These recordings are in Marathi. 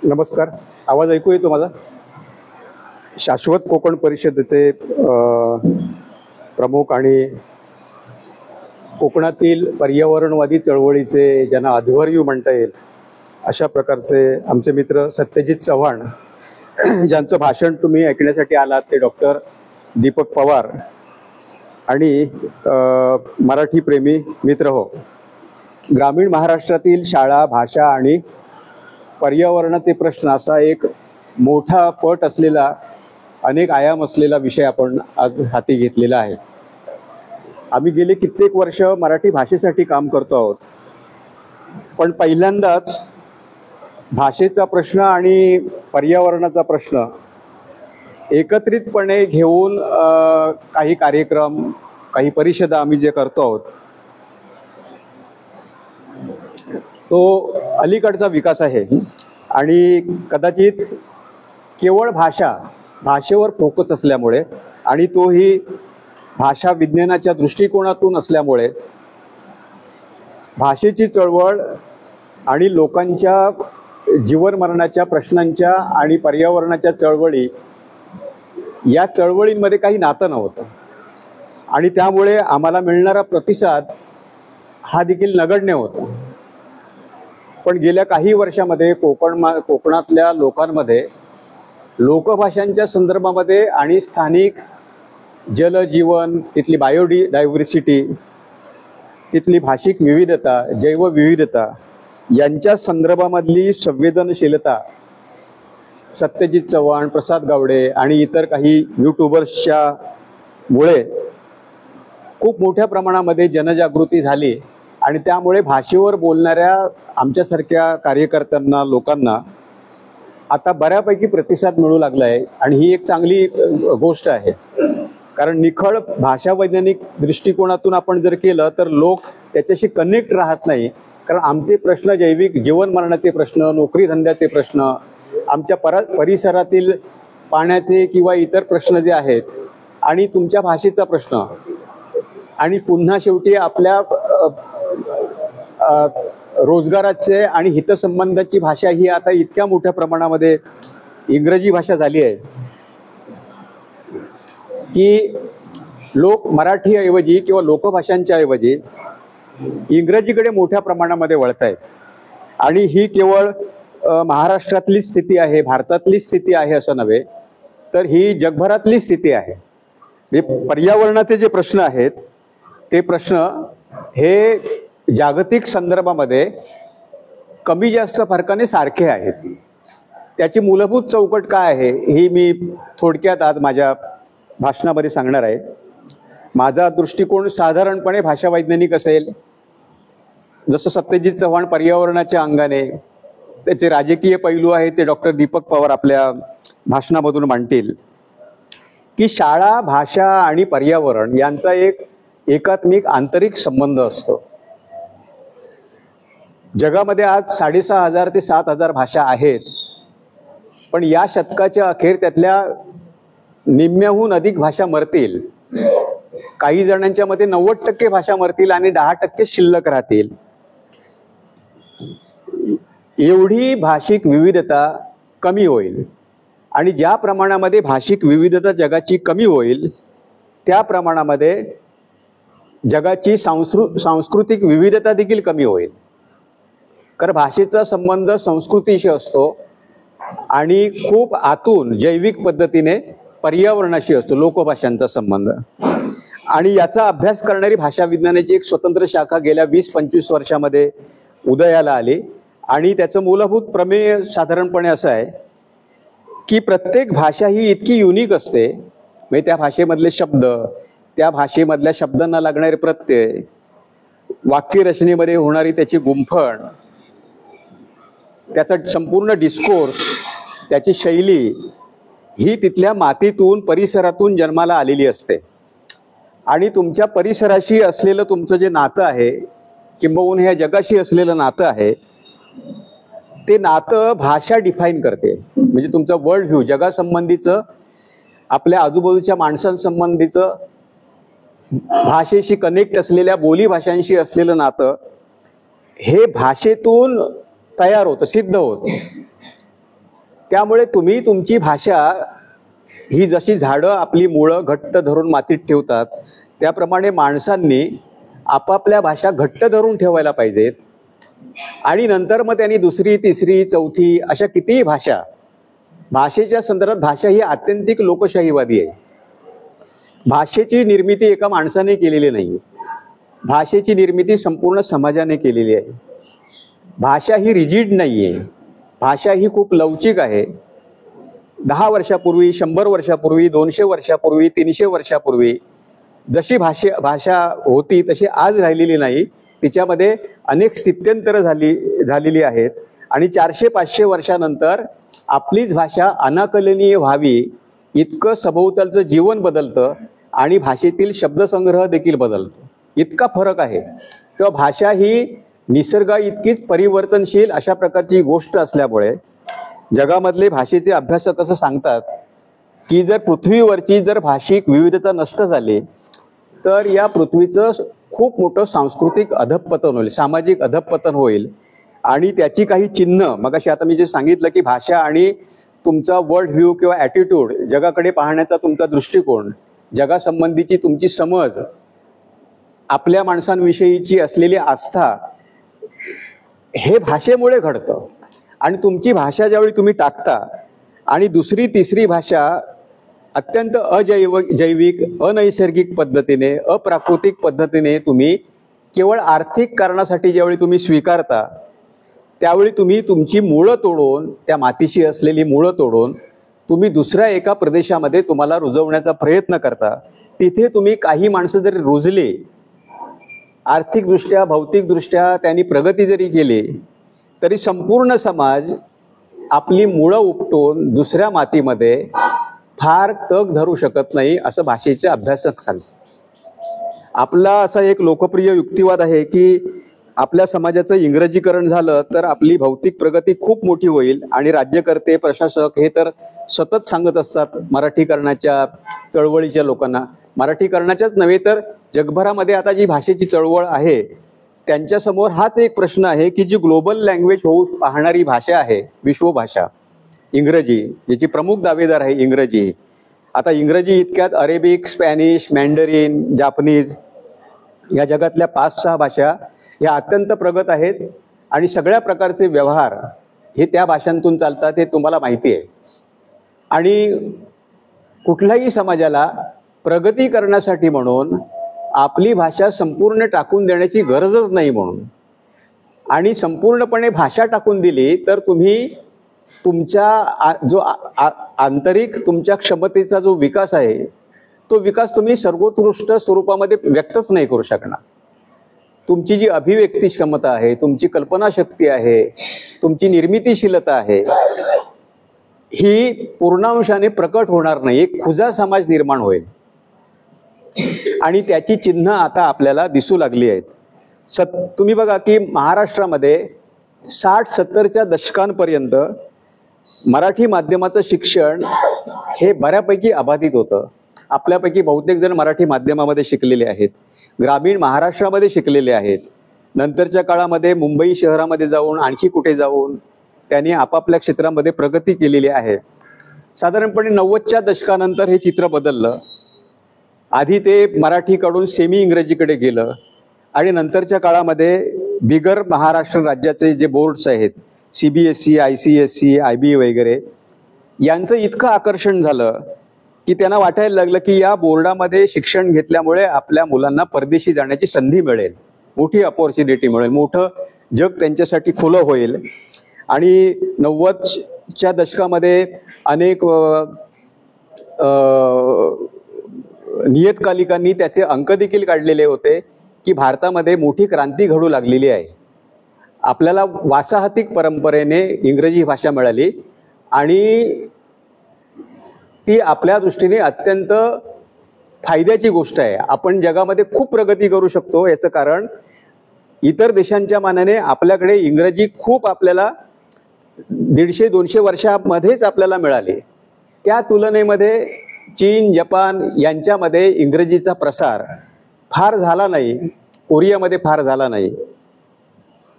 नमस्कार. आवाज ऐकू येतो माझा? शाश्वत कोकण परिषदेचे प्रमुख आणि कोकणातील पर्यावरणवादी चळवळीचे ज्यांना अध्वर्यू म्हणता येईल अशा प्रकारचे आमचे मित्र सत्यजित चव्हाण, ज्यांचं भाषण तुम्ही ऐकण्यासाठी आलात, ते डॉक्टर दीपक पवार आणि मराठी प्रेमी मित्र हो. ग्रामीण महाराष्ट्रातील शाळा, भाषा आणि पर्यावरणाचे प्रश्न असा एक मोठा पट असलेला, अनेक आयाम असलेला विषय आपण आज हाती घेतलेला आहे. आम्ही गेले कित्येक वर्ष मराठी भाषेसाठी काम करतो आहोत, पण पहिल्यांदाच भाषेचा प्रश्न आणि पर्यावरणाचा प्रश्न एकत्रितपणे घेऊन काही कार्यक्रम, काही परिषदा आम्ही जे करतो आहोत तो अलीकडचा विकास आहे. आणि कदाचित केवळ भाषेवर फोकस असल्यामुळे आणि तोही भाषा विज्ञानाच्या दृष्टिकोनातून असल्यामुळे भाषेची चळवळ आणि लोकांच्या जीवन मरणाच्या प्रश्नांच्या आणि पर्यावरणाच्या चळवळी, या चळवळींमध्ये काही नातं नव्हतं आणि त्यामुळे आम्हाला मिळणारा प्रतिसाद हा देखील नगण्य होता. पण गेल्या काही वर्षामध्ये कोकणातल्या लोकांमध्ये लोकभाषांच्या संदर्भामध्ये आणि स्थानिक जलजीवन, तिथली बायोडायव्हर्सिटी, तिथली भाषिक विविधता, जैवविविधता यांच्या संदर्भामधली संवेदनशीलता सत्यजित चव्हाण, प्रसाद गावडे आणि इतर काही यूट्यूबर्सच्या मुळे खूप मोठ्या प्रमाणामध्ये जनजागृती झाली आणि त्यामुळे भाषेवर बोलणाऱ्या आमच्यासारख्या कार्यकर्त्यांना, लोकांना आता बऱ्यापैकी प्रतिसाद मिळू लागला आहे. आणि ही एक चांगली गोष्ट आहे, कारण निखळ भाषा वैज्ञानिक दृष्टिकोनातून आपण जर केलं तर लोक त्याच्याशी कनेक्ट राहत नाही. कारण आमचे प्रश्न, जैविक जीवन मरणाचे प्रश्न, नोकरी धंद्याचे प्रश्न, आमच्या परिसरातील पाण्याचे किंवा इतर प्रश्न जे आहेत, आणि तुमच्या भाषेचा प्रश्न, आणि पुन्हा शेवटी आपल्या रोजगाराचे आणि हितसंबंधाची भाषा ही आता इतक्या मोठ्या प्रमाणामध्ये इंग्रजी भाषा झाली आहे की लोक मराठीऐवजी किंवा लोकभाषांच्या ऐवजी इंग्रजीकडे मोठ्या प्रमाणामध्ये वळत आहेत. आणि ही केवळ महाराष्ट्रातली स्थिती आहे, भारतातली स्थिती आहे असं नव्हे, तर ही जगभरातली स्थिती आहे. पर्यावरणाचे जे प्रश्न आहेत ते प्रश्न हे जागतिक संदर्भामध्ये कमी जास्त फरकाने सारखे आहेत. त्याची मूलभूत चौकट काय आहे ही मी थोडक्यात आज माझ्या भाषणामध्ये सांगणार आहे. माझा दृष्टिकोन साधारणपणे भाषा वैज्ञानिक असेल, जसं सत्यजित चव्हाण पर्यावरणाच्या अंगाने, त्याचे राजकीय पैलू आहे ते डॉक्टर दीपक पवार आपल्या भाषणामधून मांडतील, की शाळा, भाषा आणि पर्यावरण यांचा एक एकात्मिक आंतरिक संबंध असतो. जगामध्ये आज 6,500 ते 7,000 भाषा आहेत, पण या शतकाच्या अखेर त्यातल्या निम्म्याहून अधिक भाषा मरतील. काही जणांच्या मते 90% भाषा मरतील आणि 10% शिल्लक राहतील. एवढी भाषिक विविधता कमी होईल, आणि ज्या प्रमाणामध्ये भाषिक विविधता जगाची कमी होईल त्या प्रमाणामध्ये जगाची सांस्कृतिक विविधता देखील कमी होईल. कारण भाषेचा संबंध संस्कृतीशी असतो आणि खूप आतून जैविक पद्धतीने पर्यावरणाशी असतो लोकभाषांचा संबंध. आणि याचा अभ्यास करणारी भाषा विज्ञानाची एक स्वतंत्र शाखा गेल्या 20-25 वर्षामध्ये उदयाला आली. आणि त्याचं मूलभूत प्रमेय साधारणपणे असं आहे की प्रत्येक भाषा ही इतकी युनिक असते, म्हणजे त्या भाषेमधले शब्द, त्या भाषेमधल्या शब्दांना लागणारे प्रत्यय, वाक्यरचनेमध्ये होणारी त्याची गुंफण, त्याचा संपूर्ण डिस्कोर्स, त्याची शैली ही तिथल्या मातीतून, परिसरातून जन्माला आलेली असते. आणि तुमच्या परिसराशी असलेलं तुमचं जे नातं आहे, किंबहुना ह्या जगाशी असलेलं नातं आहे, ते नातं भाषा डिफाईन करते. म्हणजे तुमचं वर्ल्ड व्ह्यू, जगासंबंधीचं, आपल्या आजूबाजूच्या माणसांसंबंधीचं, भाषेशी कनेक्ट असलेल्या बोली भाषांशी असलेलं नातं हे भाषेतून तयार होतं, सिद्ध होतं. त्यामुळे तुम्ही तुमची भाषा ही जशी झाडं आपली मुळं घट्ट धरून मातीत ठेवतात, त्याप्रमाणे माणसांनी आपापल्या भाषा घट्ट धरून ठेवायला पाहिजेत. आणि नंतर मग त्यांनी दुसरी, तिसरी, चौथी अशा कितीही भाषा, भाषेच्या संदर्भात भाषा ही आत्यंतिक लोकशाहीवादी आहे. भाषेची निर्मिती एका माणसाने केलेली नाही, भाषेची निर्मिती संपूर्ण समाजाने केलेली आहे. भाषा ही रिजिड नाही आहे, भाषा ही खूप लवचिक आहे. 10 वर्षापूर्वी, 100 वर्षापूर्वी, 200 वर्षापूर्वी, 300 वर्षापूर्वी जशी भाषा होती तशी आज राहिलेली नाही. तिच्यामध्ये अनेक स्थित्यंतरं झालेली आहेत. आणि 400-500 वर्षानंतर आपलीच भाषा अनाकलनीय व्हावी इतकं सभोवतालचं जीवन बदलतं आणि भाषेतील शब्दसंग्रह देखील बदलतो. इतका फरक आहे. तेव्हा भाषा ही निसर्गा इतकीच परिवर्तनशील अशा प्रकारची गोष्ट असल्यामुळे जगामधले भाषेचे अभ्यासक असं सांगतात की जर पृथ्वीवरची जर भाषिक विविधता नष्ट झाली तर या पृथ्वीचं खूप मोठं सांस्कृतिक अधःपतन होईल, सामाजिक अधःपतन होईल. आणि त्याची काही चिन्ह, मगाशी आता मी जे सांगितलं की भाषा आणि तुमचा वर्ल्ड व्ह्यू किंवा ॲटिट्यूड, जगाकडे पाहण्याचा तुमचा दृष्टिकोन, जगासंबंधीची तुमची समज, आपल्या माणसांविषयीची असलेली आस्था, हे भाषेमुळे घडतं. आणि तुमची भाषा ज्यावेळी तुम्ही टाकता आणि दुसरी, तिसरी भाषा अत्यंत जैविक, अनैसर्गिक पद्धतीने, अप्राकृतिक पद्धतीने तुम्ही केवळ आर्थिक कारणासाठी ज्यावेळी तुम्ही स्वीकारता, त्यावेळी तुम्ही तुमची मुळं तोडून, त्या मातीशी असलेली मुळं तोडून तुम्ही दुसऱ्या एका प्रदेशामध्ये तुम्हाला रुजवण्याचा प्रयत्न करता. तिथे तुम्ही काही माणसं जरी रुजली, आर्थिकदृष्ट्या, भौतिकदृष्ट्या त्यांनी प्रगती जरी केली, तरी संपूर्ण समाज आपली मुळं उपटून दुसऱ्या मातीमध्ये फार तग धरू शकत नाही, असं भाषेचे अभ्यासक सांगतात. आपला असा एक लोकप्रिय युक्तिवाद आहे की आपल्या समाजाचं इंग्रजीकरण झालं तर आपली भौतिक प्रगती खूप मोठी होईल. आणि राज्यकर्ते, प्रशासक हे तर सतत सांगत असतात मराठीकरणाच्या चळवळीच्या लोकांना. मराठीकरणाच्याच नव्हे तर जगभरामध्ये आता जी भाषेची चळवळ आहे त्यांच्यासमोर हाच एक प्रश्न आहे की जी ग्लोबल लँग्वेज होऊ पाहणारी भाषा आहे, विश्वभाषा इंग्रजी, ज्याची प्रमुख दावेदार आहे इंग्रजी. आता इंग्रजी इतक्यात अरेबिक, स्पॅनिश, मँडरीन, जापनीज या जगातल्या 5-6 भाषा ह्या अत्यंत प्रगत आहेत. आणि सगळ्या प्रकारचे व्यवहार हे त्या भाषांतून चालतात, हे तुम्हाला माहिती आहे. आणि कुठल्याही समाजाला प्रगती करण्यासाठी म्हणून आपली भाषा संपूर्ण टाकून देण्याची गरजच नाही म्हणून. आणि संपूर्णपणे भाषा टाकून दिली तर तुम्ही तुमच्या जो आंतरिक तुमच्या क्षमतेचा जो विकास आहे तो विकास तुम्ही सर्वोत्कृष्ट स्वरूपामध्ये व्यक्तच नाही करू शकणार. तुमची जी अभिव्यक्ती क्षमता आहे, तुमची कल्पनाशक्ती आहे, तुमची निर्मितीशीलता आहे, ही पूर्णांशाने प्रकट होणार नाही. एक खुजा समाज निर्माण होईल. आणि त्याची चिन्ह आता आपल्याला दिसू लागली आहेत. तुम्ही बघा की महाराष्ट्रामध्ये 60-70च्या दशकांपर्यंत मराठी माध्यमाचं शिक्षण हे बऱ्यापैकी अबाधित होतं. आपल्यापैकी बहुतेक जण मराठी माध्यमामध्ये शिकलेले आहेत, ग्रामीण महाराष्ट्रामध्ये शिकलेले आहेत. नंतरच्या काळामध्ये मुंबई शहरामध्ये जाऊन, आणखी कुठे जाऊन त्यांनी आपापल्या क्षेत्रामध्ये प्रगती केलेली आहे. साधारणपणे 90च्या दशकानंतर हे चित्र बदललं. आधी ते मराठीकडून सेमी इंग्रजीकडे गेलं आणि नंतरच्या काळामध्ये बिगर महाराष्ट्र राज्याचे जे बोर्ड्स आहेत, CBSE, ICSE, IB वगैरे, यांचं इतकं आकर्षण झालं की त्यांना वाटायला लागलं की या बोर्डामध्ये शिक्षण घेतल्यामुळे आपल्या मुलांना परदेशी जाण्याची संधी मिळेल, मोठी अपॉर्च्युनिटी मिळेल, मोठं जग त्यांच्यासाठी खुलं होईल. आणि 90च्या दशकामध्ये अनेक नियतकालिकांनी त्याचे अंक देखील काढलेले होते की भारतामध्ये मोठी क्रांती घडू लागलेली आहे. आपल्याला वासाहतिक परंपरेने इंग्रजी भाषा मिळाली आणि ती आपल्या दृष्टीने अत्यंत फायद्याची गोष्ट आहे. आपण जगामध्ये खूप प्रगती करू शकतो. याचं कारण इतर देशांच्या मानाने आपल्याकडे इंग्रजी खूप आपल्याला 150-200 वर्षामध्येच आपल्याला मिळाली. त्या तुलनेमध्ये चीन, जपान यांच्यामध्ये इंग्रजीचा प्रसार फार झाला नाही, कोरियामध्ये फार झाला नाही.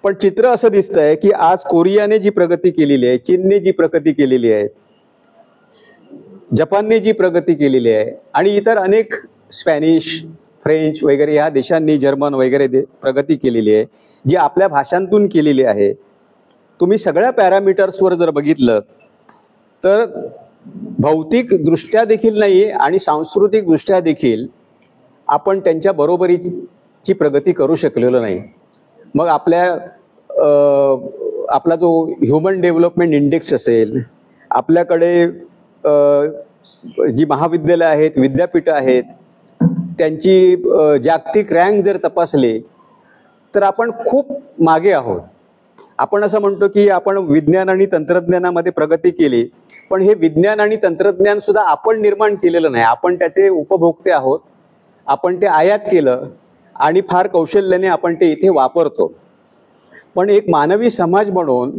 पण चित्र असं दिसतंय की आज कोरियाने जी प्रगती केलेली आहे, चीनने जी प्रगती केलेली आहे, जपानने जी प्रगती केलेली आहे आणि इतर अनेक स्पॅनिश, फ्रेंच वगैरे या देशांनी, जर्मन वगैरे प्रगती केलेली आहे, जी आपल्या भाषांतून केलेली आहे. तुम्ही सगळ्या पॅरामीटर्सवर जर बघितलं तर भौतिक दृष्ट्या देखील नाही आणि सांस्कृतिक दृष्ट्या देखील आपण त्यांच्या बरोबरीची प्रगती करू शकलेलो नाही. मग आपला जो ह्युमन डेव्हलपमेंट इंडेक्स असेल, आपल्याकडे जी महाविद्यालय आहेत, विद्यापीठं आहेत, त्यांची जागतिक रँक जर तपासली तर आपण खूप मागे आहोत. आपण असं म्हणतो की आपण विज्ञान आणि तंत्रज्ञानामध्ये प्रगती केली, पण हे विज्ञान आणि तंत्रज्ञान सुद्धा आपण निर्माण केलेलं नाही. आपण त्याचे उपभोक्ते आहोत. आपण ते आयात केलं आणि फार कौशल्याने आपण ते इथे वापरतो. पण एक मानवी समाज म्हणून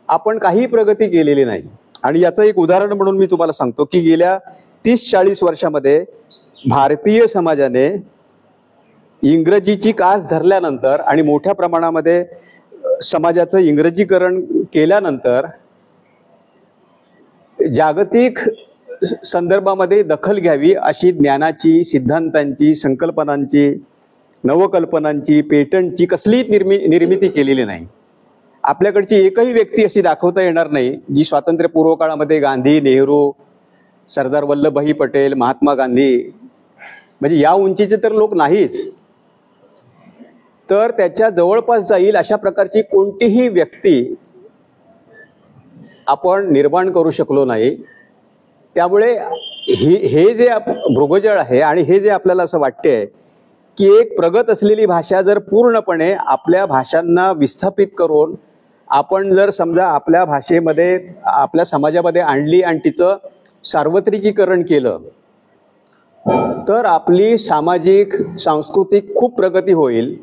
आपण काही प्रगती केलेली नाही. आणि याचं एक उदाहरण म्हणून मी तुम्हाला सांगतो की गेल्या 30-40 वर्षामध्ये भारतीय समाजाने इंग्रजीची कास धरल्यानंतर आणि मोठ्या प्रमाणामध्ये समाजाचं इंग्रजीकरण केल्यानंतर जागतिक संदर्भामध्ये दखल घ्यावी अशी ज्ञानाची, सिद्धांतांची, संकल्पनांची, नवकल्पनांची, पेटंटची कसलीच निर्मिती केलेली नाही. आपल्याकडची एकही व्यक्ती अशी दाखवता येणार नाही जी स्वातंत्र्यपूर्व काळामध्ये गांधी, नेहरू, सरदार वल्लभभाई पटेल, महात्मा गांधी, म्हणजे या उंचीचे तर लोक नाहीच, तर त्याच्या जवळपास जाईल अशा प्रकारची कोणतीही व्यक्ती आपण निर्माण करू शकलो नाही. त्यामुळे हे जे भृगजळ आहे आणि हे जे आपल्याला असं वाटते की एक प्रगत असलेली भाषा जर पूर्णपणे आपल्या भाषांना विस्थापित करून आपण जर समजा आपल्या भाषेमध्ये, आपल्या समाजामध्ये आणली आणि तिचं सार्वत्रिकीकरण केलं तर आपली सामाजिक, सांस्कृतिक खूप प्रगती होईल.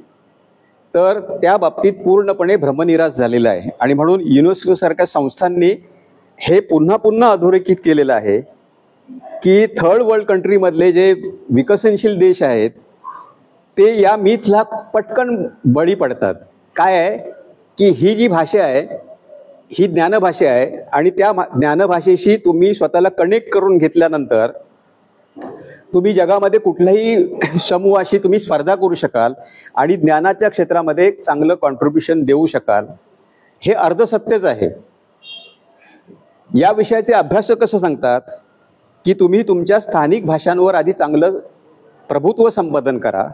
तर त्या बाबतीत पूर्णपणे भ्रमनिरास झालेला आहे. आणि म्हणून युनेस्को सारख्या संस्थांनी हे पुन्हा पुन्हा अधोरेखित केलेलं आहे की थर्ड वर्ल्ड कंट्रीमधले जे विकसनशील देश आहेत ते या मिथला पटकन बळी पडतात. काय आहे की ही जी भाषा आहे ही ज्ञानभाषा आहे आणि त्या ज्ञानभाषेशी तुम्ही स्वतःला कनेक्ट करून घेतल्यानंतर तुम्ही जगामध्ये कुठल्याही समूहाशी तुम्ही स्पर्धा करू शकाल आणि ज्ञानाच्या क्षेत्रामध्ये चांगलं कॉन्ट्रीब्युशन देऊ शकाल. हे अर्धसत्यच आहे. या विषयाचे अभ्यासक कसं सांगतात की तुम्ही तुमच्या स्थानिक भाषांवर आधी चांगलं प्रभुत्व संपादन करा,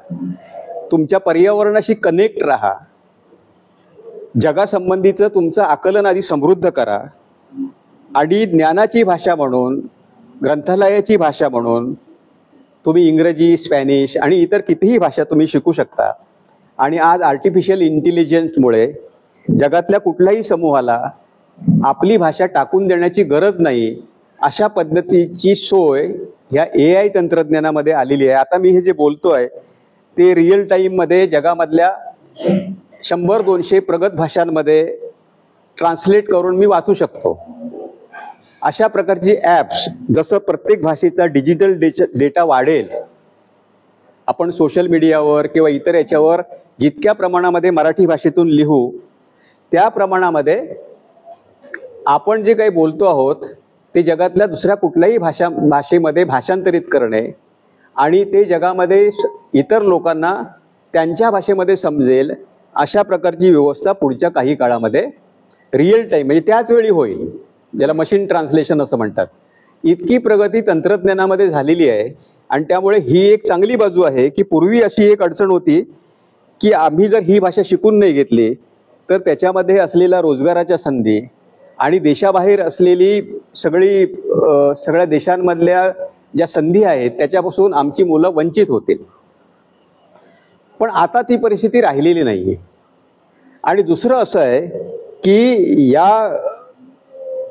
तुमच्या पर्यावरणाशी कनेक्ट राहा, जगासंबंधीचं तुमचं आकलन आधी समृद्ध करा आणि ज्ञानाची भाषा म्हणून, ग्रंथालयाची भाषा म्हणून तुम्ही इंग्रजी, स्पॅनिश आणि इतर कितीही भाषा तुम्ही शिकू शकता. आणि आज आर्टिफिशियल इंटेलिजन्समुळे जगातल्या कुठल्याही समूहाला आपली भाषा टाकून देण्याची गरज नाही अशा पद्धतीची सोय ह्या AI तंत्रज्ञानामध्ये आलेली आहे. आता मी हे जे बोलतोय ते रिअल टाईममध्ये जगामधल्या 100-200 प्रगत भाषांमध्ये ट्रान्सलेट करून मी वाचू शकतो. अशा प्रकारची ॲप्स, जसं प्रत्येक भाषेचा डिजिटल डेटा वाढेल, आपण सोशल मीडियावर किंवा इतर याच्यावर जितक्या प्रमाणामध्ये मराठी भाषेतून लिहू त्या प्रमाणामध्ये आपण जे काही बोलतो आहोत ते जगातल्या दुसऱ्या कुठल्याही भाषेमध्ये भाषांतरित करणे आणि ते जगामध्ये इतर लोकांना त्यांच्या भाषेमध्ये समजेल अशा प्रकारची व्यवस्था पुढच्या काही काळामध्ये रिअल टाईम म्हणजे त्याच वेळी होईल, ज्याला मशीन ट्रान्सलेशन असं म्हणतात. इतकी प्रगती तंत्रज्ञानामध्ये झालेली आहे. आणि त्यामुळे ही एक चांगली बाजू आहे की पूर्वी अशी एक अडचण होती की आम्ही जर ही भाषा शिकून नाही घेतली तर त्याच्यामध्ये असलेल्या रोजगाराच्या संधी आणि देशाबाहेर असलेली सगळ्या देशांमधल्या ज्या संधी आहेत त्याच्यापासून आमची मुलं वंचित होतील. पण आता ती परिस्थिती राहिलेली नाही. आणि दुसरं असं आहे की या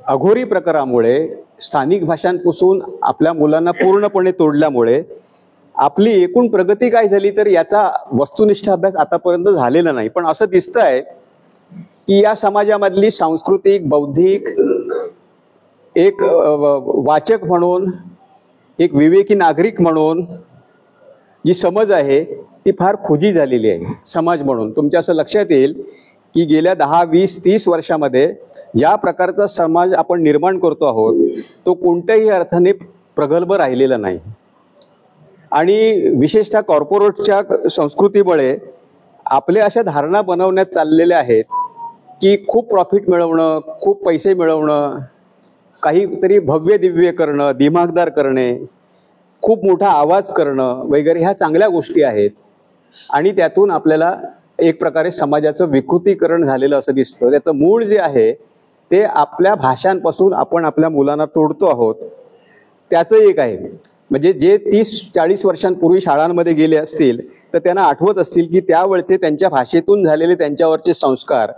अघोरी प्रकारामुळे, स्थानिक भाषांपासून आपल्या मुलांना पूर्णपणे तोडल्यामुळे आपली एकूण प्रगती काय झाली तर याचा वस्तुनिष्ठ अभ्यास आतापर्यंत झालेला नाही. पण असं दिसतं आहे की या समाजामधली सांस्कृतिक, बौद्धिक एक वाचक म्हणून, एक विवेकी नागरिक म्हणून जी समज आहे ती फार खुजी झालेली आहे समाज म्हणून. तुमच्या असं लक्षात येईल की गेल्या 10, 20, 30 वर्षामध्ये ज्या प्रकारचा समाज आपण निर्माण करतो आहोत तो कोणत्याही अर्थाने प्रगल्भ राहिलेला नाही. आणि विशेषतः कॉर्पोरेटच्या संस्कृतीमुळे आपल्या अशा धारणा बनवण्यात चाललेल्या आहेत की खूप प्रॉफिट मिळवणं, खूप पैसे मिळवणं, काहीतरी भव्य दिव्य करणं, दिमागदार करणे, खूप मोठा आवाज करणं वगैरे ह्या चांगल्या गोष्टी आहेत. आणि त्यातून आपल्याला एक प्रकारे समाजाचं विकृतीकरण झालेलं असं दिसतं. त्याचं मूळ जे आहे ते आपल्या भाषांपासून आपण आपल्या मुलांना तोडतो आहोत. त्याचं एक आहे, म्हणजे जे 30-40 वर्षांपूर्वी शाळांमध्ये गेले असतील तर त्यांना आठवत असतील की त्यावेळचे त्यांच्या भाषेतून झालेले त्यांच्यावरचे संस्कार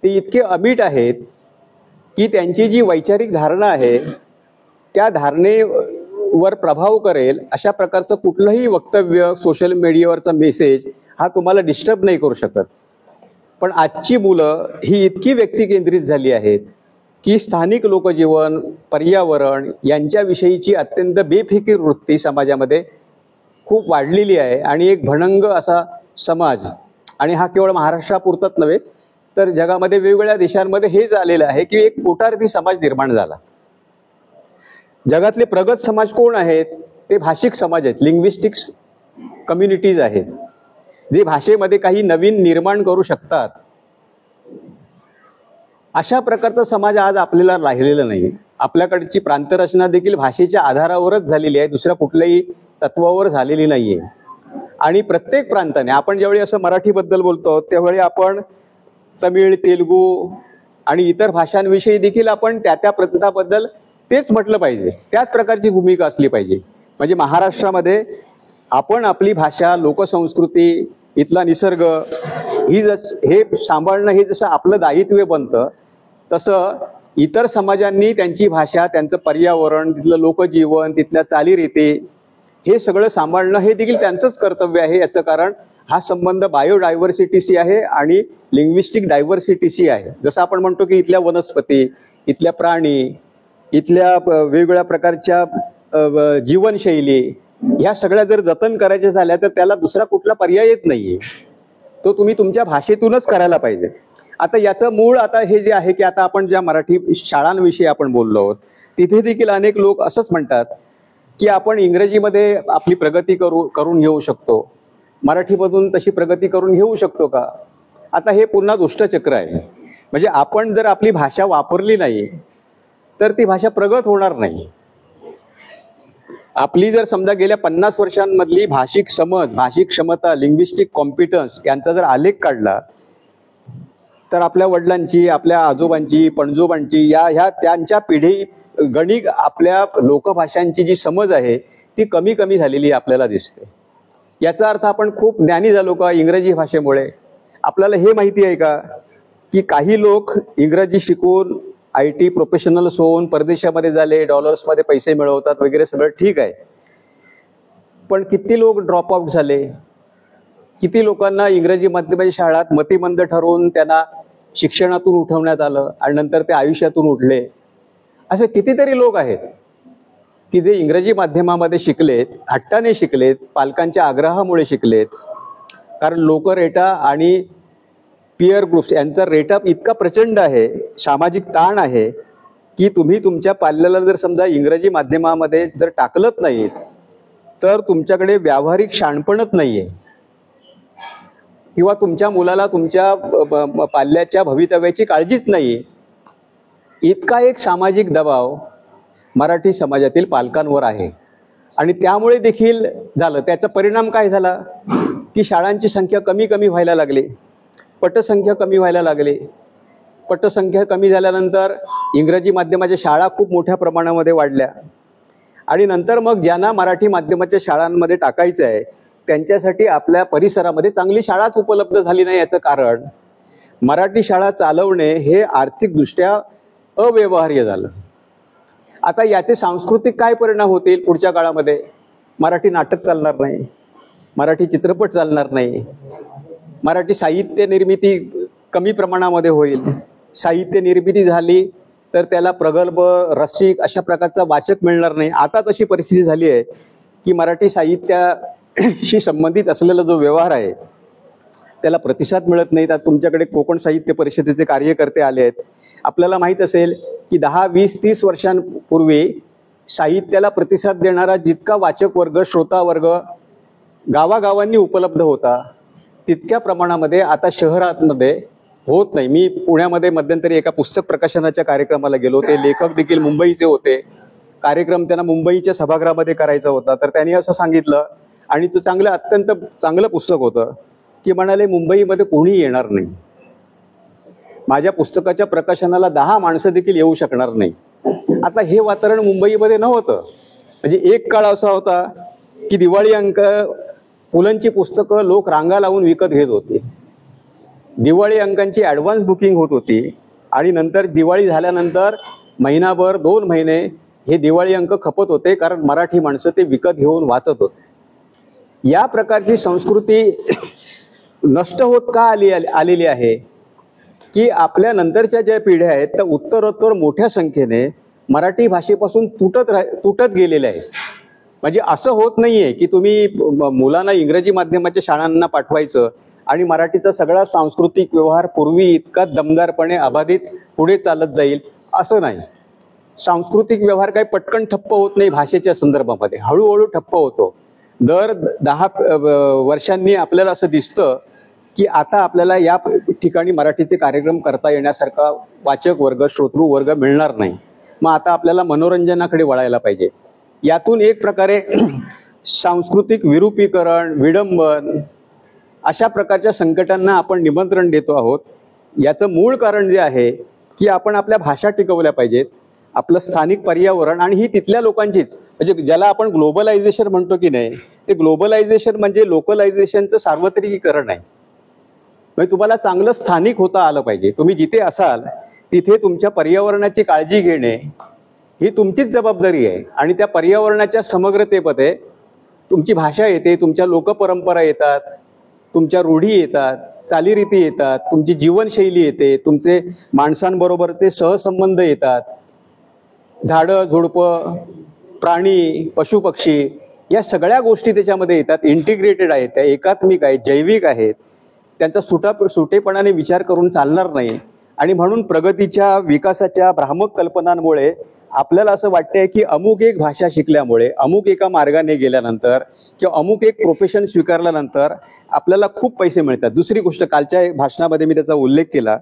ते इतके अमीट आहेत की त्यांची जी वैचारिक धारणा आहे त्या धारणेवर प्रभाव करेल अशा प्रकारचं कुठलंही वक्तव्य, सोशल मीडियावरचा मेसेज हा तुम्हाला डिस्टर्ब नाही करू शकत. पण आजची मुलं ही इतकी व्यक्तिकेंद्रित झाली आहेत की स्थानिक लोकजीवन, पर्यावरण यांच्याविषयीची अत्यंत बेफिकीर वृत्ती समाजामध्ये खूप वाढलेली आहे. आणि एक भणंग असा समाज, आणि हा केवळ महाराष्ट्रापुरताच नव्हे तर जगामध्ये वेगवेगळ्या देशांमध्ये हे झालेलं आहे की एक पोटार्थी समाज निर्माण झाला. जगातले प्रगत समाज कोण आहेत? ते भाषिक समाज आहेत, लिंग्विस्टिक्स कम्युनिटीज आहेत, जे भाषेमध्ये काही नवीन निर्माण करू शकतात. अशा प्रकारचा समाज आज आपल्याला राहिलेला नाही. आपल्याकडची प्रांतरचना देखील भाषेच्या आधारावरच झालेली आहे, दुसऱ्या कुठल्याही तत्वावर झालेली नाहीये. आणि प्रत्येक प्रांताने, आपण ज्यावेळी असं मराठीबद्दल बोलतो त्यावेळी आपण तमिळ, तेलुगू आणि इतर भाषांविषयी देखील आपण त्या त्या प्रांताबद्दल तेच म्हटलं पाहिजे, त्याच प्रकारची भूमिका असली पाहिजे. म्हणजे महाराष्ट्रामध्ये आपण आपली भाषा, लोकसंस्कृती, इथला निसर्ग हे सांभाळणं हे जसं आपलं दायित्व बनतं, तसं इतर समाजांनी त्यांची भाषा, त्यांचं पर्यावरण, तिथलं लोकजीवन, तिथल्या चालीरीती हे सगळं सांभाळणं हे देखील त्यांचंच कर्तव्य आहे. याचं कारण हा संबंध बायोडायव्हर्सिटीशी आहे आणि लिंग्विस्टिक डायव्हर्सिटीशी आहे. जसं आपण म्हणतो की इथल्या वनस्पती, इथल्या प्राणी, इथल्या वेगवेगळ्या प्रकारच्या जीवनशैली ह्या सगळ्या जर जतन करायच्या झाल्या तर त्याला दुसरा कुठला पर्याय येत नाहीये. तो तुम्ही तुमच्या भाषेतूनच करायला पाहिजे. आता याचं मूळ आता हे जे आहे की आता आपण ज्या मराठी शाळांविषयी आपण बोललो आहोत तिथे देखील अनेक लोक असंच म्हणतात की आपण इंग्रजीमध्ये आपली प्रगती करून घेऊ शकतो, मराठीमधून तशी प्रगती करून घेऊ शकतो का? आता हे पुन्हा दुष्टचक्र आहे. म्हणजे आपण जर आपली भाषा वापरली नाही तर ती भाषा प्रगत होणार नाही. आपली जर समजा गेल्या 50 वर्षांमधली भाषिक समज, भाषिक क्षमता, लिंग्विस्टिक कॉम्पिटन्स यांचा जर आलेख काढला तर आपल्या वडिलांची, आपल्या आजोबांची, पणजोबांची ह्या त्यांच्या पिढी गणिक आपल्या लोकभाषांची जी समज आहे ती कमी कमी झालेली आपल्याला दिसते. याचा अर्थ आपण खूप ज्ञानी झालो का इंग्रजी भाषेमुळे? आपल्याला हे माहिती आहे का की काही लोक इंग्रजी शिकून IT प्रोफेशनल्स होऊन परदेशामध्ये झाले, डॉलर्समध्ये पैसे मिळवतात वगैरे, सगळं ठीक आहे. पण किती लोक ड्रॉप आउट झाले? किती लोकांना इंग्रजी माध्यमाच्या शाळात मतिमंद ठरवून त्यांना शिक्षणातून उठवण्यात आलं आणि नंतर ते आयुष्यातून उठले? असे कितीतरी लोक आहेत की जे इंग्रजी माध्यमामध्ये शिकलेत, हट्टाने शिकलेत, पालकांच्या आग्रहामुळे शिकलेत. कारण लोक रेटा आणि पिअर ग्रुप्स यांचा रेटअप इतका प्रचंड आहे, सामाजिक ताण आहे की तुम्ही तुमच्या पाल्याला जर समजा इंग्रजी माध्यमामध्ये जर टाकलंच नाही तर तुमच्याकडे व्यावहारिक शाणपणच नाहीये, किंवा तुमच्या मुलाला तुमच्या पाल्याच्या भवितव्याची काळजीच नाही. इतका एक सामाजिक दबाव मराठी समाजातील पालकांवर आहे. आणि त्यामुळे देखील झालं, त्याचा परिणाम काय झाला की शाळांची संख्या कमी कमी व्हायला लागली, पटसंख्या कमी व्हायला लागली. पटसंख्या कमी झाल्यानंतर इंग्रजी माध्यमाच्या शाळा खूप मोठ्या प्रमाणामध्ये वाढल्या. आणि नंतर मग ज्यांना मराठी माध्यमाच्या शाळांमध्ये टाकायचं आहे त्यांच्यासाठी आपल्या परिसरामध्ये चांगली शाळाच उपलब्ध झाली नाही. याचं कारण मराठी शाळा चालवणे हे आर्थिकदृष्ट्या अव्यवहार्य झालं. आता याचे सांस्कृतिक काय परिणाम होतील पुढच्या काळामध्ये? मराठी नाटक चालणार नाही, मराठी चित्रपट चालणार नाही, मराठी साहित्य निर्मिती कमी प्रमाणामध्ये होईल. साहित्य निर्मिती झाली तर त्याला प्रगल्भ, रसिक अशा प्रकारचा वाचक मिळणार नाही. आता तशी परिस्थिती झाली आहे की मराठी साहित्याशी संबंधित असलेला जो व्यवहार आहे त्याला प्रतिसाद मिळत नाही. तर तुमच्याकडे कोकण साहित्य परिषदेचे कार्यकर्ते आले आहेत. आपल्याला माहीत असेल की 10, 20, 30 वर्षांपूर्वी साहित्याला प्रतिसाद देणारा जितका वाचक वर्ग, श्रोता वर्ग गावागावांनी उपलब्ध होता, तितक्या प्रमाणामध्ये आता शहरांमध्ये होत नाही. मी पुण्यामध्ये मध्यंतरी एका पुस्तक प्रकाशनाच्या कार्यक्रमाला गेलो. ते लेखक देखील मुंबईचे होते. कार्यक्रम त्यांना मुंबईच्या सभागृहामध्ये करायचा होता. तर त्यांनी असं सांगितलं, आणि तो अत्यंत चांगलं पुस्तक होतं, की म्हणाले मुंबईमध्ये कोणी येणार नाही, माझ्या पुस्तकाच्या प्रकाशनाला 10 माणसं देखील येऊ शकणार नाही. आता हे वातावरण मुंबईमध्ये नव्हतं. म्हणजे एक काळ असा होता की दिवाळी अंक पुलंची पुस्तकं लोक रांगा लावून विकत घेत होते. दिवाळी अंकांची ॲडव्हान्स बुकिंग होत होती आणि नंतर दिवाळी झाल्यानंतर महिनाभर 2 महिने हे दिवाळी अंक खपत होते, कारण मराठी माणसं ते विकत घेऊन वाचत होते. या प्रकारची संस्कृती नष्ट होत का आलेली आहे की आपल्या नंतरच्या ज्या पिढ्या आहेत त्या उत्तरोत्तर मोठ्या संख्येने मराठी भाषेपासून तुटत गेलेल्या आहेत. म्हणजे असं होत नाहीये की तुम्ही मुलांना इंग्रजी माध्यमाच्या शाळांना पाठवायचं आणि मराठीचा सगळा सांस्कृतिक व्यवहार पूर्वी इतका दमदारपणे अबाधित पुढे चालत जाईल, असं नाही. सांस्कृतिक व्यवहार काही पटकन ठप्प होत नाही. भाषेच्या संदर्भामध्ये हळूहळू ठप्प होतो. दर 10 वर्षांनी आपल्याला असं दिसतं की आता आपल्याला या ठिकाणी मराठीचे कार्यक्रम करता येण्यासारखा वाचक वर्ग, श्रोतृ वर्ग मिळणार नाही. मग आता आपल्याला मनोरंजनाकडे वळायला पाहिजे. यातून एक प्रकारे सांस्कृतिक विरूपीकरण, विडंबन अशा प्रकारच्या संकटांना आपण निमंत्रण देतो आहोत. याचं मूळ कारण जे आहे की आपण आपल्या भाषा टिकवल्या पाहिजेत, आपलं स्थानिक पर्यावरण, आणि ही तिथल्या लोकांचीच, म्हणजे ज्याला आपण ग्लोबलायझेशन म्हणतो की नाही, ते ग्लोबलायझेशन म्हणजे लोकलायझेशनचं सार्वत्रिकीकरण आहे. म्हणजे तुम्हाला चांगलं स्थानिक होता आलं पाहिजे. तुम्ही जिथे असाल तिथे तुमच्या पर्यावरणाची काळजी घेणे ही तुमचीच जबाबदारी आहे. आणि त्या पर्यावरणाच्या समग्रतेमध्ये तुमची भाषा येते, तुमच्या लोकपरंपरा येतात, तुमच्या रूढी येतात, चालीरीती येतात, तुमची जीवनशैली येते, तुमचे माणसांबरोबरचे सहसंबंध येतात, झाडं झुडपं, प्राणी, पशुपक्षी, या सगळ्या गोष्टी त्याच्यामध्ये येतात. इंटिग्रेटेड आहेत, त्या एकात्मिक आहेत, जैविक आहेत. त्यांचा सुटेपणाने विचार करून चालणार नाही. आणि म्हणून प्रगतीच्या, विकासाच्या भ्रामक कल्पनांमुळे आपल्याला असं वाटतंय की अमुक एक भाषा शिकल्यामुळे, अमुक एका मार्गाने गेल्यानंतर किंवा अमुक एक प्रोफेशन स्वीकारल्यानंतर आपल्याला खूप पैसे मिळतात. दुसरी गोष्ट, कालच्या भाषणामध्ये मी त्याचा उल्लेख केला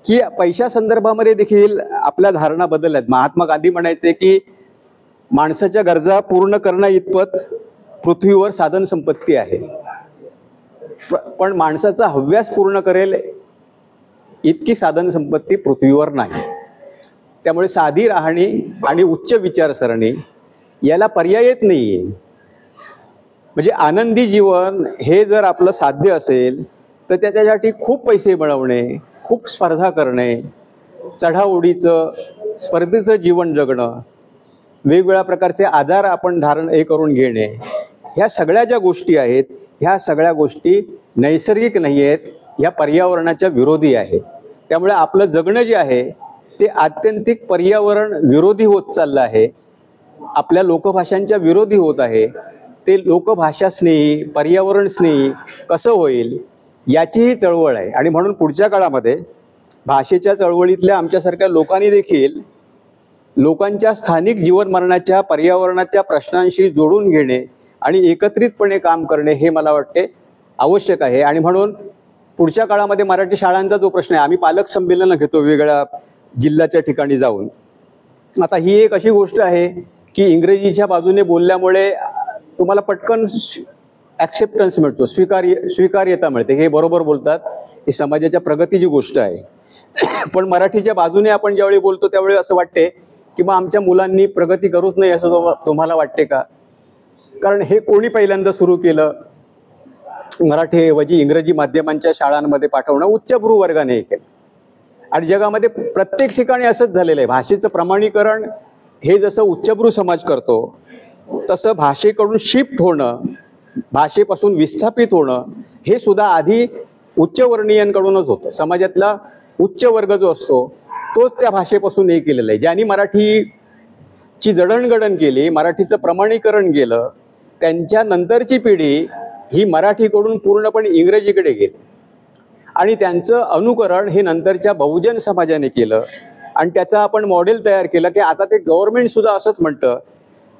की पैशा संदर्भामध्ये देखील आपल्या धारणा बदलल्यात. महात्मा गांधी म्हणायचे की माणसाच्या गरजा पूर्ण करणं इतपत पृथ्वीवर साधन संपत्ती आहे, पण माणसाचा हव्यास पूर्ण करेल इतकी साधन संपत्ती पृथ्वीवर नाही. त्यामुळे साधी राहणी आणि उच्च विचारसरणी याला पर्यायच नाहीये. म्हणजे आनंदी जीवन हे जर आपलं साध्य असेल तर त्याच्यासाठी खूप पैसे मिळवणे, खूप स्पर्धा करणे, चढाओढीचं स्पर्धेचं जीवन जगणं, वेगवेगळ्या प्रकारचे आजार आपण करून घेणे, ह्या सगळ्या ज्या गोष्टी आहेत, ह्या सगळ्या गोष्टी नैसर्गिक नाही आहेत, ह्या पर्यावरणाच्या विरोधी आहेत. त्यामुळे आपलं जगणं जे आहे ते आत्यंतिक पर्यावरण विरोधी होत चाललं आहे, आपल्या लोकभाषांच्या विरोधी होत आहे. ते लोकभाषा स्नेही, पर्यावरण स्नेही कसं होईल याची ही चळवळ आहे. आणि म्हणून पुढच्या काळामध्ये भाषेच्या चळवळीतल्या आमच्यासारख्या लोकांनी देखील लोकांच्या स्थानिक जीवन मरणाच्या, पर्यावरणाच्या प्रश्नांशी जोडून घेणे आणि एकत्रितपणे काम करणे हे मला वाटते आवश्यक आहे. आणि म्हणून पुढच्या काळामध्ये मराठी शाळांचा जो प्रश्न आहे, आम्ही पालक संमेलनं घेतो वेगवेगळ्या जिल्ह्याच्या ठिकाणी जाऊन. आता ही एक अशी गोष्ट आहे की इंग्रजीच्या बाजूने बोलल्यामुळे तुम्हाला पटकन ॲक्सेप्टन्स मिळतो, स्वीकार्यता मिळते. हे बरोबर बोलतात, ही समाजाच्या प्रगतीची गोष्ट आहे. पण मराठीच्या बाजूने आपण ज्यावेळी बोलतो त्यावेळी असं वाटते की मग आमच्या मुलांनी प्रगती करूच नाही असं तुम्हाला वाटते का? कारण हे कोणी पहिल्यांदा सुरू केलं? मराठीऐवजी इंग्रजी माध्यमांच्या शाळांमध्ये पाठवणं उच्चभ्रू वर्गाने हे केलं. आणि जगामध्ये प्रत्येक ठिकाणी असंच झालेलं आहे. भाषेचं प्रमाणीकरण हे जसं उच्चभ्रू समाज करतो तसं भाषेकडून शिफ्ट होणं, भाषेपासून विस्थापित होणं हे सुद्धा आधी उच्चवर्णीयांकडूनच होतं. समाजातला उच्च वर्ग जो असतो तोच त्या भाषेपासून हे केलेलं आहे. ज्यांनी मराठीची जडणघडण केली, मराठीचं प्रमाणीकरण केलं, त्यांच्या नंतरची पिढी ही मराठीकडून पूर्णपणे इंग्रजीकडे गेली. आणि त्यांचं अनुकरण हे नंतरच्या बहुजन समाजाने केलं आणि त्याचं आपण मॉडेल तयार केलं की आता ते गव्हर्नमेंट सुद्धा असंच म्हणतं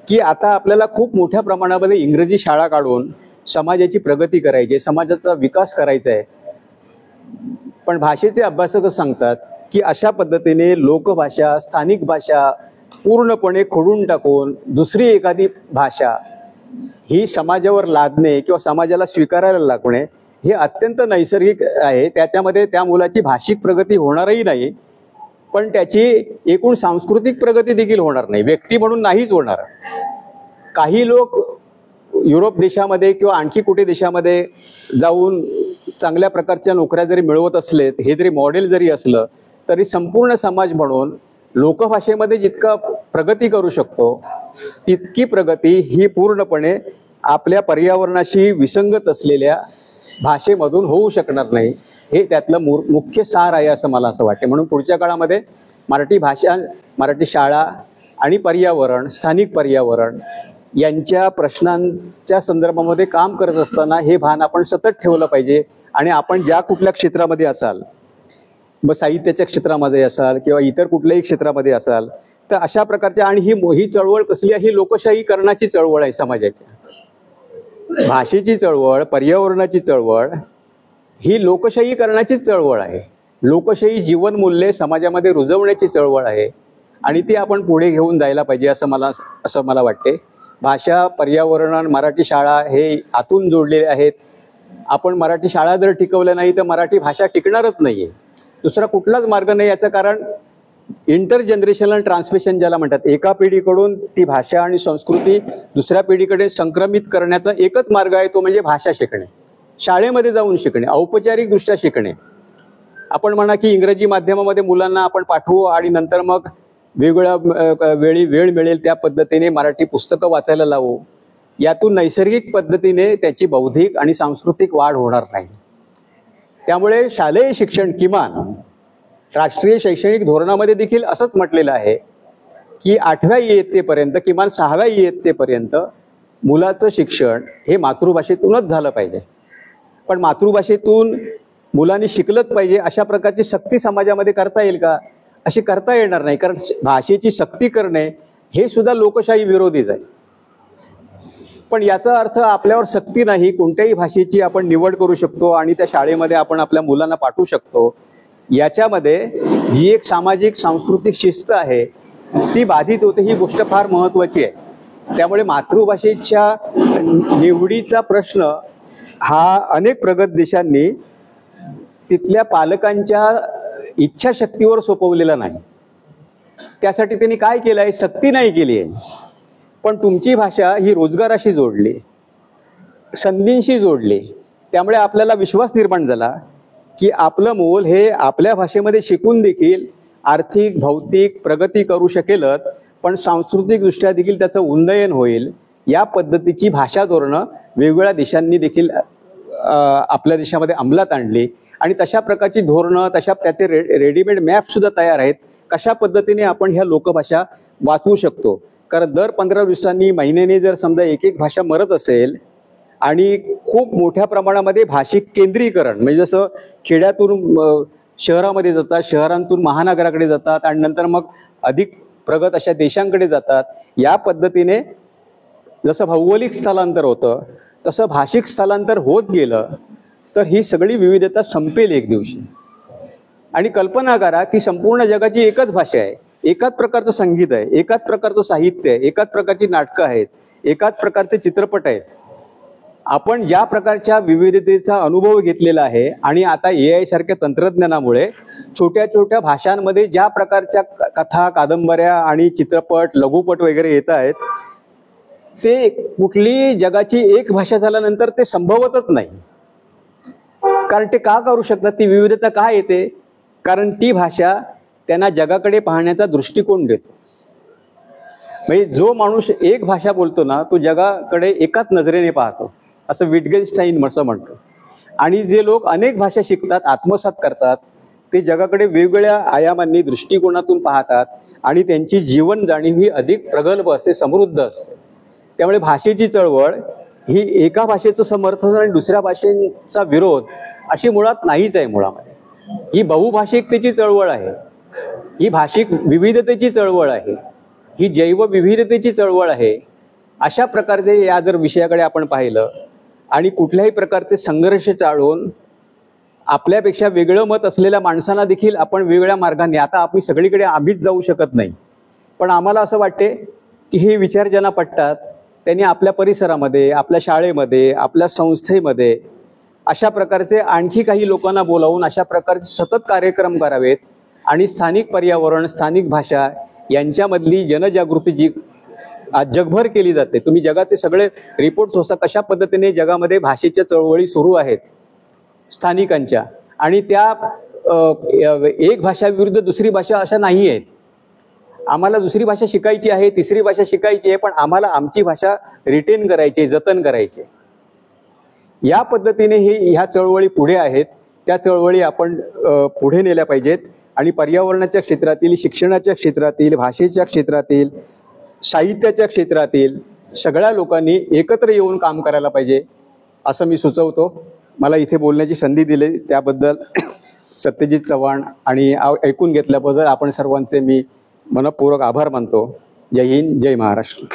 की आता आपल्याला खूप मोठ्या प्रमाणामध्ये इंग्रजी शाळा काढून समाजाची प्रगती करायची आहे, समाजाचा विकास करायचा आहे. पण भाषेचे अभ्यासक सांगतात की अशा पद्धतीने लोकभाषा, स्थानिक भाषा पूर्णपणे खोडून टाकून दुसरी एखादी भाषा ही समाजावर लादणे किंवा समाजाला स्वीकारायला लागणे हे अत्यंत नैसर्गिक आहे. त्याच्यामध्ये त्या मुलाची भाषिक प्रगती होणारही नाही, पण त्याची एकूण सांस्कृतिक प्रगती देखील होणार नाही, व्यक्ती म्हणून नाहीच होणार. काही लोक युरोप देशामध्ये किंवा आणखी कुठे देशामध्ये जाऊन चांगल्या प्रकारच्या नोकऱ्या जरी मिळवत असलेत, हे जरी मॉडेल जरी असलं, तरी संपूर्ण समाज म्हणून लोकभाषेमध्ये जितका प्रगती करू शकतो तितकी प्रगती ही पूर्णपणे आपल्या पर्यावरणाशी विसंगत असलेल्या भाषेमधून होऊ शकणार नाही. हे त्यातलं मुख्य सार आहे असं मला असं वाटते. म्हणून पुढच्या काळामध्ये मराठी भाषा, मराठी शाळा आणि पर्यावरण, स्थानिक पर्यावरण यांच्या प्रश्नांच्या संदर्भामध्ये काम करत असताना हे भान आपण सतत ठेवलं पाहिजे. आणि आपण ज्या कुठल्या क्षेत्रामध्ये असाल, मग साहित्याच्या क्षेत्रामध्ये असाल किंवा इतर कुठल्याही क्षेत्रामध्ये असाल, तर अशा प्रकारच्या आणि ही चळवळ कसली आहे, ही लोकशाहीकरणाची चळवळ आहे. समाजाच्या भाषेची चळवळ, पर्यावरणाची चळवळ ही लोकशाहीकरणाचीच चळवळ आहे. लोकशाही जीवनमूल्ये समाजामध्ये रुजवण्याची चळवळ आहे आणि ती आपण पुढे घेऊन जायला पाहिजे असं मला वाटते. भाषा, पर्यावरण, मराठी शाळा हे आतून जोडलेले आहेत. आपण मराठी शाळा जर टिकवल्या नाही तर मराठी भाषा टिकणारच नाहीये. दुसरा कुठलाच मार्ग नाही. याचं कारण इंटर जनरेशनल ट्रान्समिशन ज्याला म्हणतात, एका पिढीकडून ती भाषा आणि संस्कृती दुसऱ्या पिढीकडे संक्रमित करण्याचा एकच मार्ग आहे, तो म्हणजे भाषा शिकणे, शाळेमध्ये जाऊन शिकणे, औपचारिकदृष्ट्या शिकणे. आपण म्हणा की इंग्रजी माध्यमामध्ये मुलांना आपण पाठवू आणि नंतर मग वेगवेगळ्या वेळ मिळेल त्या पद्धतीने मराठी पुस्तकं वाचायला लावू. यातून नैसर्गिक पद्धतीने त्याची बौद्धिक आणि सांस्कृतिक वाढ होणार नाही. त्यामुळे शालेय शिक्षण, किमान राष्ट्रीय शैक्षणिक धोरणामध्ये देखील असंच म्हटलेलं आहे की 8व्या इयत्तेपर्यंत, किमान 6व्या इयत्तेपर्यंत मुलाचं शिक्षण हे मातृभाषेतूनच झालं पाहिजे. पण मातृभाषेतून मुलांनी शिकलंच पाहिजे अशा प्रकारची सक्ती समाजामध्ये करता येईल का? अशी करता येणार नाही, कारण भाषेची सक्ती करणे हे सुद्धा लोकशाही विरोधीच आहे. पण याचा अर्थ आपल्यावर सक्ती नाही, कोणत्याही भाषेची आपण निवड करू शकतो आणि त्या शाळेमध्ये आपण आपल्या मुलांना पाठवू शकतो. याच्यामध्ये जी एक सामाजिक सांस्कृतिक शिस्त आहे ती बाधित होते, ही गोष्ट फार महत्त्वाची आहे. त्यामुळे मातृभाषेच्या निवडीचा प्रश्न हा अनेक प्रगत देशांनी तिथल्या पालकांच्या इच्छाशक्तीवर सोपवलेला नाही. त्यासाठी त्यांनी काय केलं आहे, सक्ती नाही केली आहे, पण तुमची भाषा ही रोजगाराशी जोडली, संधींशी जोडली. त्यामुळे आपल्याला विश्वास निर्माण झाला की आपलं मूल हे आपल्या भाषेमध्ये शिकून देखील आर्थिक, भौतिक प्रगती करू शकेलच, पण सांस्कृतिकदृष्ट्या देखील त्याचं उन्नयन होईल. या पद्धतीची भाषा धोरणं वेगवेगळ्या देशांनी देखील आपल्या देशामध्ये अंमलात आणली आणि तशा प्रकारची धोरणं, त्याचे रेडीमेड मॅप सुद्धा तयार आहेत, कशा पद्धतीने आपण ह्या लोकभाषा वाचवू शकतो. कारण दर 15 दिवसांनी, महिन्याने जर समजा एक भाषा मरत असेल आणि खूप मोठ्या प्रमाणामध्ये भाषिक केंद्रीकरण, म्हणजे जसं खेड्यातून शहरामध्ये जातात, शहरांतून महानगराकडे जातात आणि नंतर मग अधिक प्रगत अशा देशांकडे जातात, या पद्धतीने जसं भौगोलिक स्थलांतर होतं तसं भाषिक स्थलांतर होत गेलं तर ही सगळी विविधता संपेल एक दिवशी. आणि कल्पना करा की संपूर्ण जगाची एकच भाषा आहे, एकाच प्रकारचं संगीत आहे, एकाच प्रकारचं साहित्य आहे, एकाच प्रकारची नाटकं आहेत, एकाच प्रकारचे चित्रपट आहेत. आपण ज्या प्रकारच्या विविधतेचा अनुभव घेतलेला आहे आणि आता AI सारख्या तंत्रज्ञानामुळे छोट्या छोट्या भाषांमध्ये ज्या प्रकारच्या कथा, कादंबऱ्या आणि चित्रपट, लघुपट वगैरे येत आहेत, ते कुठली जगाची एक भाषा झाल्यानंतर ते संभवतच नाही. कारण ते का करू शकतात, ती विविधता का येते? कारण ती भाषा त्यांना जगाकडे पाहण्याचा दृष्टिकोन देतो. म्हणजे जो माणूस एक भाषा बोलतो ना, तो जगाकडे एकाच नजरेने पाहतो, असं विटगेनस्टाईन असं म्हणतो. आणि जे लोक अनेक भाषा शिकतात, आत्मसात करतात, ते जगाकडे वेगवेगळ्या आयामांनी, दृष्टिकोनातून पाहतात आणि त्यांची जीवन जाणीव ही अधिक प्रगल्भ असते, समृद्ध असते. त्यामुळे भाषेची चळवळ ही एका भाषेचं समर्थन आणि दुसऱ्या भाषेचा विरोध अशी मुळात नाहीच आहे. मुळामध्ये ही बहुभाषिकतेची चळवळ आहे, ही भाषिक विविधतेची चळवळ आहे, ही जैवविविधतेची चळवळ आहे. अशा प्रकारचे या जर विषयाकडे आपण पाहिलं आणि कुठल्याही प्रकारचे संघर्ष टाळून आपल्यापेक्षा वेगळं मत असलेल्या माणसांना देखील आपण वेगळ्या मार्गाने, आता आपण सगळीकडे आम्हीच जाऊ शकत नाही, पण आम्हाला असं वाटते की हे विचार ज्यांना पटतात त्यांनी आपल्या परिसरामध्ये, आपल्या शाळेमध्ये, आपल्या संस्थेमध्ये अशा प्रकारचे आणखी काही लोकांना बोलावून अशा प्रकारचे सतत कार्यक्रम करावेत आणि स्थानिक पर्यावरण, स्थानिक भाषा यांच्यामधली जनजागृती जी आज जगभर केली जाते. तुम्ही जगाचे सगळे रिपोर्ट्स होता कशा पद्धतीने जगामध्ये भाषेच्या चळवळी सुरू आहेत स्थानिकांच्या, आणि त्या एक भाषा विरुद्ध दुसरी भाषा अशा नाही आहेत. आम्हाला दुसरी भाषा शिकायची आहे, तिसरी भाषा शिकायची आहे, पण आम्हाला आमची भाषा रिटेन करायची, जतन करायची. या पद्धतीने ह्या चळवळी पुढे आहेत. त्या चळवळी आपण पुढे नेल्या पाहिजेत आणि पर्यावरणाच्या क्षेत्रातील, शिक्षणाच्या क्षेत्रातील, भाषेच्या क्षेत्रातील, साहित्याच्या क्षेत्रातील सगळ्या लोकांनी एकत्र येऊन काम करायला पाहिजे असं मी सुचवतो. मला इथे बोलण्याची संधी दिली त्याबद्दल सत्यजित चव्हाण आणि ऐकून घेतल्याबद्दल आपण सर्वांचे मी मनपूर्वक आभार मानतो. जय हिंद, जय महाराष्ट्र.